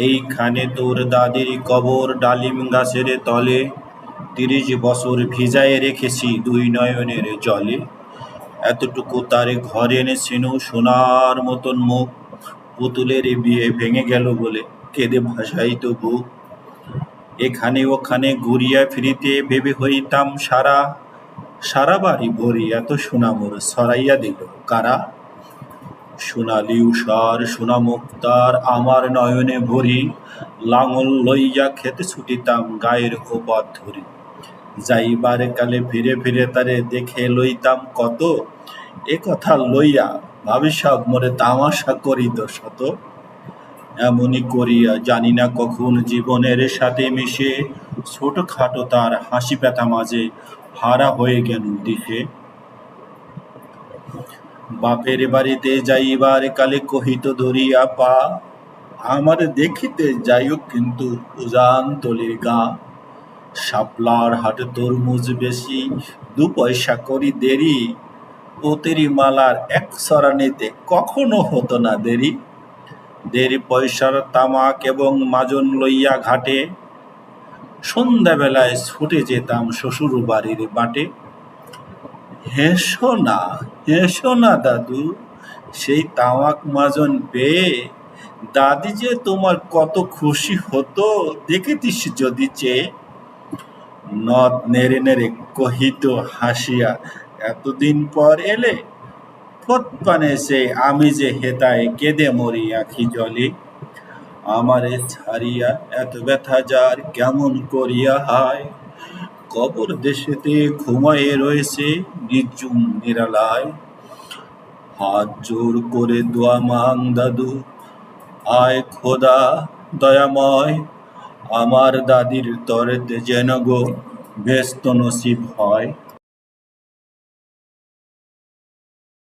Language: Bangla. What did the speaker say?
এইখানে তোর দাদির কবর, ডালিম গাছের তলে, ৩০ বছর ভিজায় রেখেছি দুই নয়নের জলে। এতটুকু তার ঘরে এনেছিল সোনার মতন মুখ, পুতুলের বিয়ে ভেঙে গেল বলে কেঁদে ভাসাইত বুক। এখানে ওখানে ঘুরিয়া ফিরিতে ভেবে হইতাম সারা, সারা বাড়ি ভরি এত সোনা মোর ছড়াইয়া দিল কারা। সোনালি উষার সোনা মুক্তার আমার নয়নে ভরি, লাঙল লইয়া খেতে ছুটিতাম গায়ের ওপর ধরি। যাইবার কালে ফিরে ফিরে তারে দেখে লইতাম কত, এ কথা লইয়া ভাবি সব মোরে তামাশা করিত শত। এমনি করিয়া জানি না কখন জীবনের সাথে মিশে ছোটখাটো তার হাসি ব্যথা মাঝে হারা হয়ে গেল দিশে। বাপের বাড়িতে যাইবার কালে কহিত ধরিয়া পা, আমার দেখিতে যাইও কিন্তু উজান তলির গা। শাপলার হাটে তরমুজ বেশি, ২ পয়সা করি দেরি, পোতেরি মালার ১ ছড়া নিতে কখনো হতো না দেরি। ১.৫ পয়সার তামাক এবং মাজন লইয়া ঘাটে, সন্ধ্যাবেলায় ছুটে যেতাম শ্বশুর বাড়ির বাটে। হেসো না দাদু, সেই তামাক মাজন পেয়ে দাদি যে তোমার কত খুশি হতো দেখিতিস যদি চেয়ে। নথ নেড়ে নেড়ে কহিত হাসিয়া, এতদিন পর এলে, প্রত্যনে সে আমি যে হেতায় কেঁদে মরি আখি জলে। আমারে ছাড়িয়া এত ব্যথা যার কেমন করিয়া হায়, কবর দেশেতে ঘুমায়ে রয়েছে নির্জুম নিরালায়। হাত জোর করে দোয়া মাং দাদু, আয় খোদা দয়াময়, আমার দাদির তরেতে যেন গো ব্যস্ত নসিব হয়।